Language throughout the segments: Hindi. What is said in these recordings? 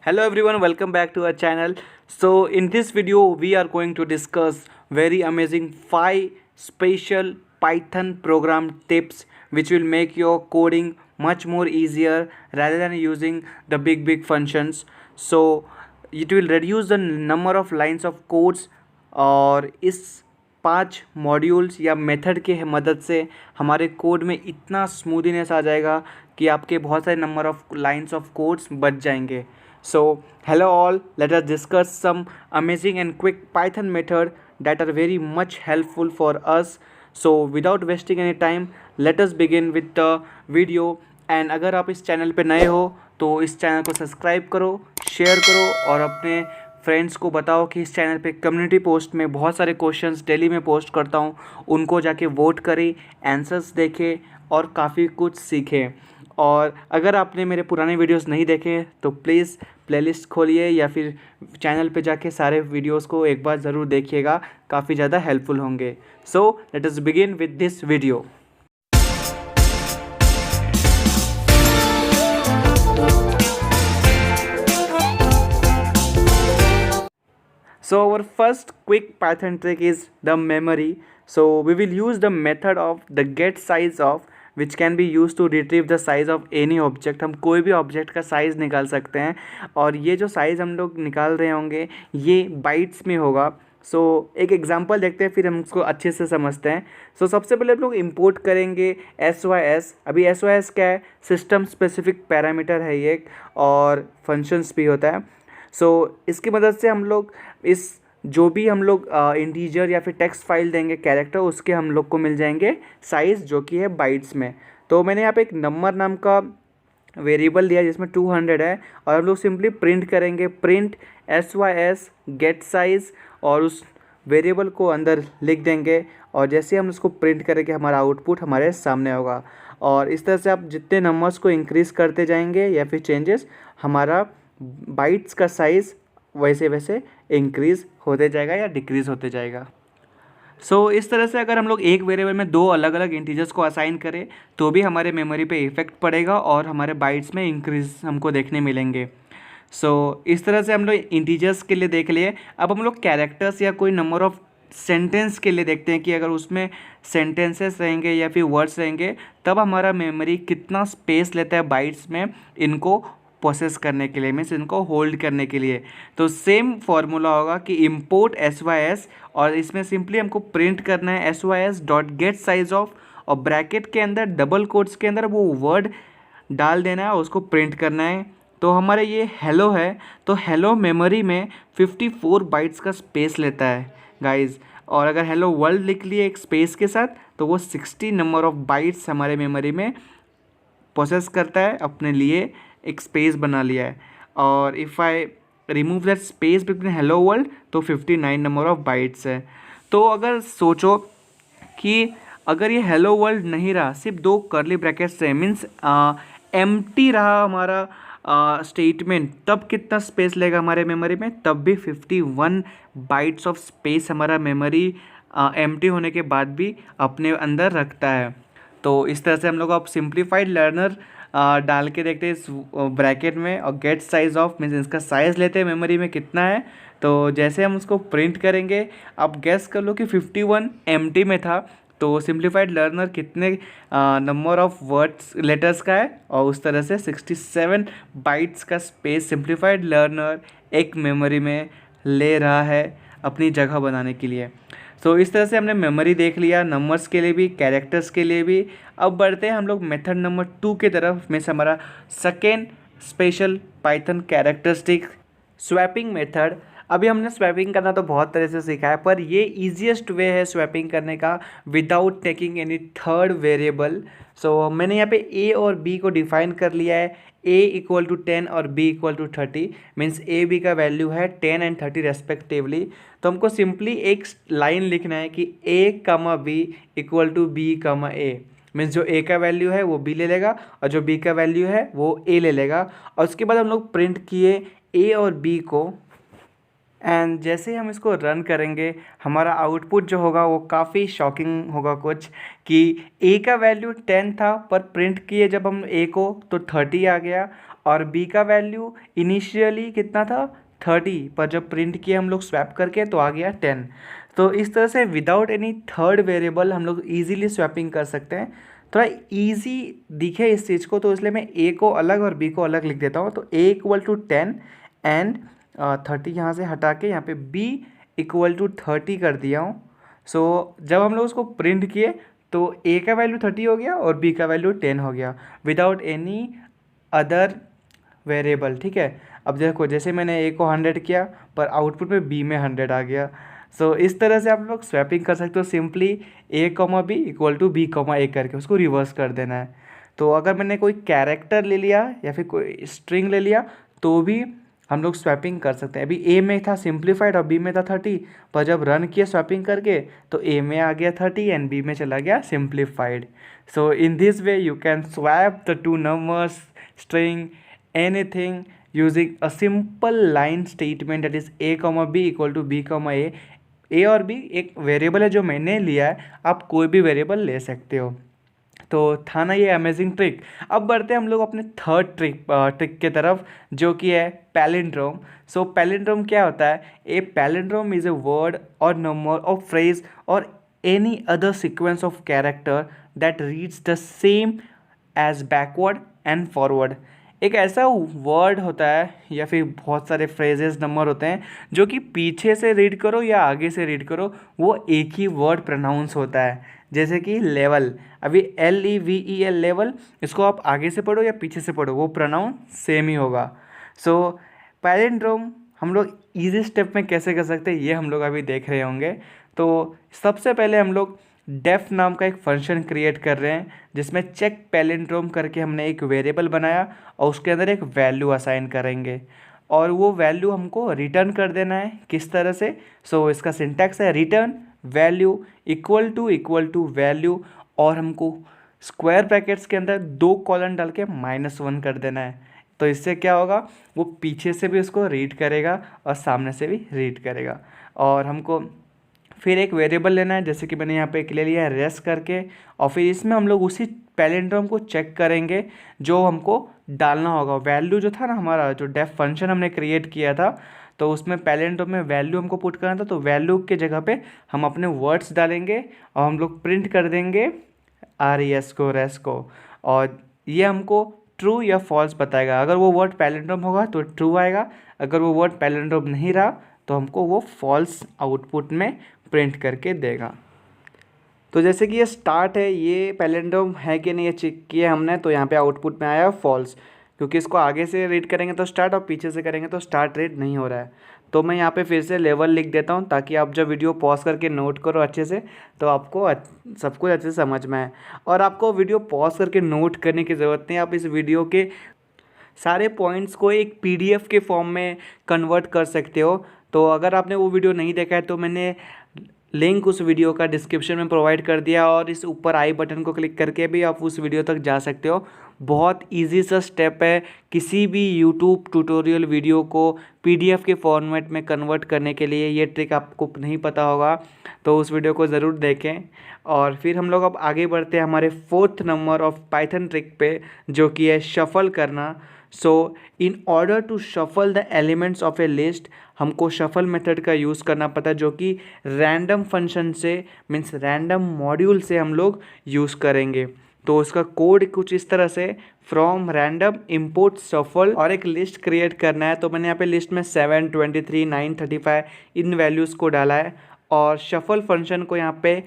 Hello everyone, welcome back to our channel. So in this video we are going to discuss very amazing 5 special Python program tips which will make your coding much more easier rather than using the big functions. So it will reduce the number of lines of codes और इस 5 मॉड्यूल्स या मेथड के मदद से हमारे कोड में इतना स्मूदीनेस आ जाएगा कि आपके बहुत सारे number of lines of codes बच जाएंगे. So hello all, let us discuss some amazing and quick Python method that are very much helpful for us. So without wasting any time, let us begin with the video. And अगर आप इस चैनल पे नए हो तो इस चैनल को सब्सक्राइब करो, शेयर करो और अपने फ्रेंड्स को बताओ कि इस चैनल पे कम्युनिटी पोस्ट में बहुत सारे क्वेश्चंस डेली में पोस्ट करता हूँ, उनको जाके वोट करें, आंसर्स देखें और काफ़ी कुछ सीखें. और अगर आपने मेरे पुराने वीडियोस नहीं देखे तो प्लीज़ प्लेलिस्ट खोलिए या फिर चैनल पे जाके सारे वीडियोस को एक बार ज़रूर देखिएगा, काफ़ी ज़्यादा हेल्पफुल होंगे. So let us begin with this video. So our first quick Python trick is the memory. So we will use the method of the get size of which can be used to retrieve the size of any object. हम कोई भी ऑब्जेक्ट का साइज़ निकाल सकते हैं और ये जो साइज़ हम लोग निकाल रहे होंगे ये बाइट्स में होगा. सो एक एग्जांपल देखते हैं फिर हम उसको अच्छे से समझते हैं. सो सबसे पहले हम लोग इंपोर्ट करेंगे SYS. अभी SYS क्या है? सिस्टम स्पेसिफिक पैरामीटर है ये और फंक्शंस भी होता है. सो इसकी मदद से हम लोग इस जो भी हम लोग इंटीजर या फिर टेक्स्ट फाइल देंगे कैरेक्टर, उसके हम लोग को मिल जाएंगे साइज़ जो कि है बाइट्स में. तो मैंने यहाँ पे एक नंबर नाम का वेरिएबल दिया जिसमें 200 है और हम लोग सिंपली प्रिंट करेंगे प्रिंट SYS गेट साइज़ और उस वेरिएबल को अंदर लिख देंगे और जैसे हम उसको प्रिंट करेंगे हमारा आउटपुट हमारे सामने होगा. और इस तरह से आप जितने नंबर्स को इंक्रीज़ करते जाएंगे या फिर चेंजेस, हमारा बाइट्स का साइज़ वैसे वैसे इंक्रीज़ होते जाएगा या डिक्रीज़ होते जाएगा. सो इस तरह से अगर हम लोग एक वेरिएबल में 2 अलग अलग इंटीजर्स को असाइन करें तो भी हमारे मेमोरी पे इफेक्ट पड़ेगा और हमारे बाइट्स में इंक्रीज़ हमको देखने मिलेंगे. सो इस तरह से हम लोग इंटीजर्स के लिए देख लिए. अब हम लोग कैरेक्टर्स या कोई नंबर ऑफ सेंटेंस के लिए देखते हैं कि अगर उसमें सेंटेंसेस रहेंगे या फिर वर्ड्स रहेंगे तब हमारा मेमोरी कितना स्पेस लेता है बाइट्स में इनको प्रोसेस करने के लिए, मीन्स इनको होल्ड करने के लिए. तो सेम फार्मूला होगा कि इंपोर्ट SYS और इसमें सिंपली हमको प्रिंट करना है SYS dot gate size of और ब्रैकेट के अंदर डबल कोट्स के अंदर वो वर्ड डाल देना है और उसको प्रिंट करना है. तो हमारे ये हेलो है तो हेलो मेमोरी में 54 बाइट्स का स्पेस लेता है गाइज. और अगर हेलो वर्ल्ड लिख लिए एक स्पेस के साथ तो वो 60 नंबर ऑफ बाइट्स हमारे मेमोरी में प्रोसेस करता है, अपने लिए एक स्पेस बना लिया है. और if I remove that space between hello world तो 59 नंबर ऑफ बाइट्स है. तो अगर सोचो कि अगर ये हेलो वर्ल्ड नहीं रहा, सिर्फ 2 कर्ली ब्रैकेट्स है, मीन्स एम्प्टी रहा हमारा स्टेटमेंट, तब कितना स्पेस लेगा हमारे मेमोरी में? तब भी 51 बाइट्स ऑफ स्पेस हमारा मेमोरी एम्प्टी होने के बाद भी अपने अंदर रखता है. तो इस तरह से हम लोग अब सिंप्लीफाइड लर्नर डाल के देखते हैं इस ब्रैकेट में और गेट साइज ऑफ मीन्स इसका साइज़ लेते हैं मेमोरी में कितना है. तो जैसे हम उसको प्रिंट करेंगे आप गैस कर लो कि 51 एम्प्टी में था तो सिंप्लीफाइड लर्नर कितने नंबर ऑफ वर्ड्स लेटर्स का है और उस तरह से 67 बाइट्स का स्पेस सिंप्लीफाइड लर्नर एक मेमोरी में ले रहा है अपनी जगह बनाने के लिए. तो इस तरह से हमने मेमोरी देख लिया, नंबर्स के लिए भी, कैरेक्टर्स के लिए भी. अब बढ़ते हैं हम लोग मेथड नंबर 2 के तरफ, में से हमारा second special Python characteristic swapping method. अभी हमने स्वैपिंग करना तो बहुत तरह से सीखा है पर ये ईजीएस्ट वे है स्वैपिंग करने का without taking any third variable. So मैंने यहाँ पे ए और बी को डिफाइन कर लिया है. a इक्वल टू 10 और b equal to 30, means A B का वैल्यू है 10 एंड 30 रेस्पेक्टिवली. तो हमको सिंपली एक लाइन लिखना है कि a कमा b इक्वल टू b कमा a, मीन्स जो a का वैल्यू है वो b ले लेगा और जो b का वैल्यू है वो a ले लेगा. और उसके बाद हम लोग प्रिंट किए a और b को एंड जैसे ही हम इसको रन करेंगे हमारा आउटपुट जो होगा वो काफ़ी शॉकिंग होगा कुछ कि a का वैल्यू 10 था पर प्रिंट किए जब हम a को तो 30 आ गया और बी का वैल्यू इनिशियली कितना था 30, पर जब प्रिंट किया हम लोग स्वैप करके तो आ गया 10। तो इस तरह से विदाउट एनी थर्ड वेरिएबल हम लोग ईजिली स्वैपिंग कर सकते हैं। थोड़ा ईजी दिखे इस चीज़ को तो इसलिए मैं ए को अलग और बी को अलग लिख देता हूँ। तो ए इक्वल टू 10 एंड 30 यहाँ से हटा के यहाँ पे बी इक्वल टू 30 कर दिया हूँ। सो जब हम लोग उसको प्रिंट किए तो ए का वैल्यू 30 हो गया और बी का वैल्यू 10 हो गया विदाउट एनी अदर वेरिएबल। ठीक है, अब देखो जैसे मैंने ए को 100 किया पर आउटपुट में बी में 100 आ गया। सो इस तरह से आप लोग स्वैपिंग कर सकते हो simply A comma B equal to B comma A करके उसको रिवर्स कर देना है। तो अगर मैंने कोई कैरेक्टर ले लिया या फिर कोई स्ट्रिंग ले लिया तो भी हम लोग स्वैपिंग कर सकते हैं। अभी ए में था सिंप्लीफाइड और बी में था 30, पर जब रन किया स्वैपिंग करके तो ए में आ गया 30 एंड बी में चला गया simplified. So in this way you can swap the two numbers, string, anything using a simple line statement that is a comma b equal to b comma a। ए और बी एक वेरिएबल है जो मैंने लिया है, आप कोई भी वेरिएबल ले सकते हो। तो था ना ये अमेजिंग ट्रिक। अब बढ़ते हैं हम लोग अपने थर्ड ट्रिक के तरफ जो कि है पैलिंड्रोम। सो पैलिंड्रोम क्या होता है? A palindrome is a word or number or phrase or any other sequence of character that reads the same as backward and forward. एक ऐसा वर्ड होता है या फिर बहुत सारे फ्रेजेस नंबर होते हैं जो कि पीछे से रीड करो या आगे से रीड करो वो एक ही वर्ड प्रोनाउंस होता है। जैसे कि लेवल, अभी LEVEL लेवल, इसको आप आगे से पढ़ो या पीछे से पढ़ो वो प्रोनाउंस सेम ही होगा। सो पैलिंड्रोम हम लोग ईजी स्टेप में कैसे कर सकते हैं ये हम लोग अभी देख रहे होंगे। तो सबसे पहले हम लोग डेफ नाम का एक फंक्शन क्रिएट कर रहे हैं जिसमें चेक पैलिंड्रोम करके हमने एक वेरिएबल बनाया और उसके अंदर एक वैल्यू असाइन करेंगे और वो वैल्यू हमको रिटर्न कर देना है। किस तरह से? सो इसका सिंटैक्स है return value equal to value और हमको स्क्वायर ब्रैकेट्स के अंदर 2 कॉलन डाल के -1 कर देना है। तो इससे क्या होगा, वो पीछे से भी उसको रीड करेगा और सामने से भी रीड करेगा। और हमको फिर एक वेरिएबल लेना है जैसे कि मैंने यहाँ पे एक ले लिया है रेस करके, और फिर इसमें हम लोग उसी पैलिंड्रोम को चेक करेंगे जो हमको डालना होगा। वैल्यू जो था ना हमारा जो डेफ फंक्शन हमने क्रिएट किया था तो उसमें पैलिंड्रोम में वैल्यू हमको पुट करना था, तो वैल्यू के जगह पे हम अपने वर्ड्स डालेंगे और हम लोग प्रिंट कर देंगे RES को, रेस को, और ये हमको ट्रू या फॉल्स बताएगा। अगर वो वर्ड पैलिंड्रोम होगा तो ट्रू आएगा, अगर वो वर्ड पैलिंड्रोम नहीं रहा तो हमको वो फॉल्स आउटपुट में प्रिंट करके देगा। तो जैसे कि ये स्टार्ट है, ये पैलिंड्रोम है कि नहीं ये चेक किया हमने, तो यहाँ पे आउटपुट में आया फॉल्स, क्योंकि इसको आगे से रीड करेंगे तो स्टार्ट और पीछे से करेंगे तो स्टार्ट रीड नहीं हो रहा है। तो मैं यहाँ पे फिर से लेवल लिख देता हूँ ताकि आप जब वीडियो पॉज करके नोट करो अच्छे से तो आपको सब कुछ अच्छे से समझ में आए। और आपको वीडियो पॉज करके नोट करने की ज़रूरत नहीं, आप इस वीडियो के सारे पॉइंट्स को एक PDF के फॉर्म में कन्वर्ट कर सकते हो। तो अगर आपने वो वीडियो नहीं देखा है तो मैंने लिंक उस वीडियो का डिस्क्रिप्शन में प्रोवाइड कर दिया और इस ऊपर आई बटन को क्लिक करके भी आप उस वीडियो तक जा सकते हो। बहुत इजी सा स्टेप है किसी भी यूट्यूब ट्यूटोरियल वीडियो को PDF के फॉर्मेट में कन्वर्ट करने के लिए। ये ट्रिक आपको नहीं पता होगा तो उस वीडियो को ज़रूर देखें। और फिर हम लोग अब आगे बढ़ते हैं हमारे 4th number of Python trick पे जो कि है शफल करना। So in order to shuffle the elements of a list हमको शफल मेथड का यूज़ करना पड़ता है जो कि रैंडम फंक्शन से मीन्स रैंडम मॉड्यूल से हम लोग यूज़ करेंगे। तो उसका कोड कुछ इस तरह से फ्रॉम रैंडम इम्पोर्ट शफल और एक लिस्ट क्रिएट करना है। तो मैंने यहाँ पे लिस्ट में 7, 23, 9, 35 इन वैल्यूज़ को डाला है और शफल फंक्शन को यहाँ पे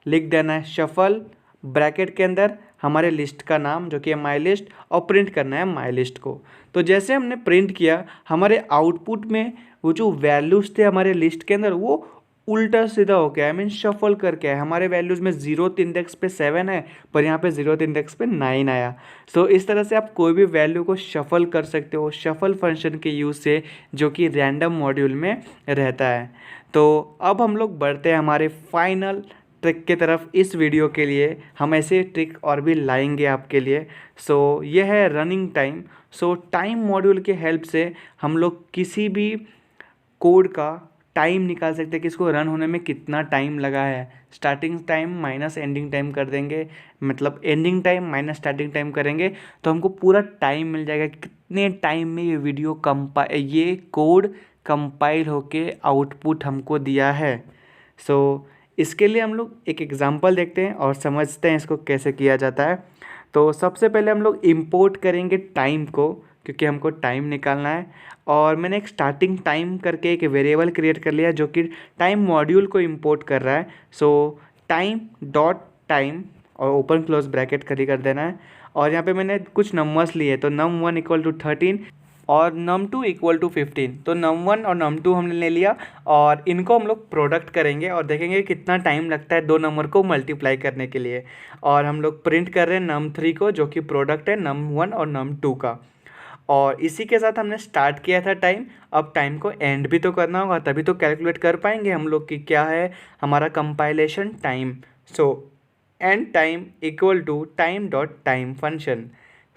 लिख देना है शफल ब्रैकेट के अंदर हमारे लिस्ट का नाम जो कि है माई लिस्ट और प्रिंट करना है माई लिस्ट को। तो जैसे हमने प्रिंट किया हमारे आउटपुट में वो जो वैल्यूज़ थे हमारे लिस्ट के अंदर वो उल्टा सीधा हो गया, आई मीन शफल करके है। हमारे वैल्यूज़ में 0th इंडेक्स पे 7 है पर यहाँ पे 0th इंडेक्स पे 9 आया। सो इस तरह से आप कोई भी वैल्यू को शफल कर सकते हो शफल फंक्शन के यूज़ से जो कि रैंडम मॉड्यूल में रहता है। तो अब हम लोग बढ़ते हैं हमारे फाइनल ट्रिक के तरफ। इस वीडियो के लिए हम ऐसे ट्रिक और भी लाएंगे आपके लिए। सो ये है रनिंग टाइम। सो टाइम मॉड्यूल के हेल्प से हम लोग किसी भी कोड का टाइम निकाल सकते हैं कि इसको रन होने में कितना टाइम लगा है। Starting time minus ending time कर देंगे, मतलब ending time minus starting time करेंगे तो हमको पूरा टाइम मिल जाएगा कितने टाइम में ये कोड कंपाइल होके आउटपुट हमको दिया है। सो इसके लिए हम लोग एक एग्जांपल देखते हैं और समझते हैं इसको कैसे किया जाता है। तो सबसे पहले हम लोग इंपोर्ट करेंगे टाइम को, क्योंकि हमको टाइम निकालना है। और मैंने एक स्टार्टिंग टाइम करके एक वेरिएबल क्रिएट कर लिया जो कि टाइम मॉड्यूल को इंपोर्ट कर रहा है। सो टाइम डॉट टाइम और ओपन क्लोज ब्रैकेट कर देना है। और यहाँ पे मैंने कुछ नंबर्स लिए, तो num1 इक्वल टू 13 और num2 इक्वल टू 15। तो num1 और num2 हमने ले लिया और इनको हम लोग प्रोडक्ट करेंगे और देखेंगे कितना टाइम लगता है दो नंबर को मल्टीप्लाई करने के लिए। और हम लोग प्रिंट कर रहे हैं num3 को, जो कि प्रोडक्ट है num1 और num2 का। और इसी के साथ हमने स्टार्ट किया था टाइम। अब टाइम को एंड भी तो करना होगा, तभी तो कैलकुलेट कर पाएंगे हम लोग कि क्या है हमारा compilation time. So end time equal to time dot time function.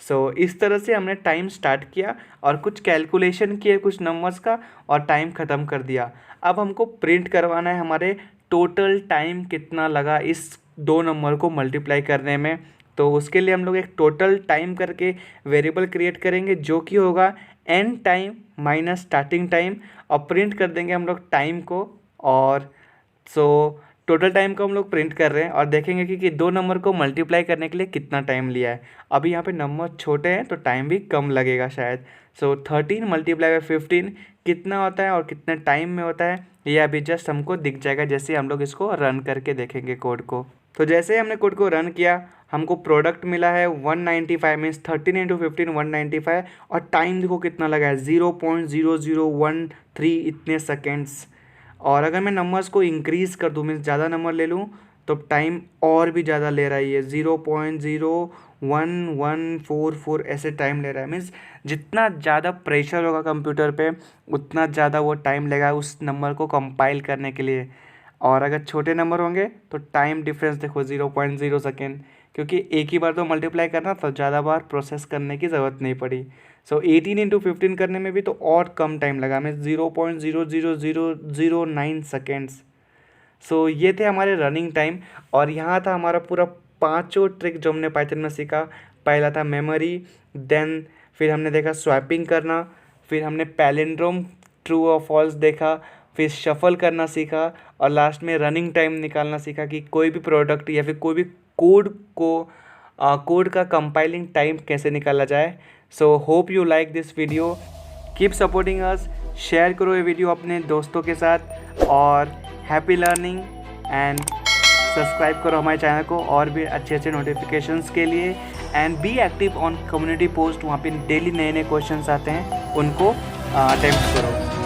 So इस तरह से हमने टाइम स्टार्ट किया और कुछ कैलकुलेशन किए कुछ नंबर्स का और टाइम ख़त्म कर दिया। अब हमको प्रिंट करवाना है हमारे टोटल टाइम कितना लगा इस दो नंबर को मल्टीप्लाई करने में। तो उसके लिए हम लोग एक टोटल टाइम करके वेरिएबल क्रिएट करेंगे जो कि होगा and time minus starting time, और प्रिंट कर देंगे हम लोग टाइम को। और सो टोटल टाइम को हम लोग प्रिंट कर रहे हैं और देखेंगे कि दो नंबर को मल्टीप्लाई करने के लिए कितना टाइम लिया है। अभी यहाँ पे नंबर छोटे हैं तो टाइम भी कम लगेगा शायद। सो 13 मल्टीप्लाई बाई 15 कितना होता है और कितने टाइम में होता है ये अभी जस्ट हमको दिख जाएगा जैसे हम लोग इसको रन करके देखेंगे कोड को। तो जैसे हमने कोड को रन किया हमको प्रोडक्ट मिला है 195 मीन्स 13 इंटू 15 195। और टाइम देखो कितना लगा है 0.0013 इतने सेकेंड्स। और अगर मैं नंबर्स को इंक्रीज़ कर दूँ मीन्स ज़्यादा नंबर ले लूँ तो टाइम और भी ज़्यादा ले रहा है, ये 0.0114 ऐसे टाइम ले रहा है। मीन्स जितना ज़्यादा प्रेशर होगा कंप्यूटर पे उतना ज़्यादा वो टाइम लेगा उस नंबर को कंपाइल करने के लिए। और अगर छोटे नंबर होंगे तो टाइम डिफरेंस देखो 0.0 सेकेंड, क्योंकि एक ही बार तो मल्टीप्लाई करना तो ज़्यादा बार प्रोसेस करने की ज़रूरत नहीं पड़ी। सो 18 इंटू 15 करने में भी तो और कम टाइम लगा, मैं 0.00009 सेकेंड्स। सो ये थे हमारे रनिंग टाइम। और यहाँ था हमारा पूरा पांचों ट्रिक जो हमने पाइथन में सीखा। पहला था मेमोरी, देन फिर हमने देखा स्वैपिंग करना, फिर हमने पैलिंड्रोम ट्रू और फॉल्स देखा, फिर शफल करना सीखा और लास्ट में रनिंग टाइम निकालना सीखा कि कोई भी प्रोडक्ट या फिर कोई भी कोड का कंपाइलिंग टाइम कैसे निकाला जाए। So hope you like this video, keep supporting us, share करो ये वीडियो अपने दोस्तों के साथ और हैप्पी लर्निंग एंड सब्सक्राइब करो हमारे चैनल को और भी अच्छे अच्छे नोटिफिकेशंस के लिए। And be active on community post, वहाँ पे डेली नए नए क्वेश्चंस आते हैं उनको अटेम्प्ट करो।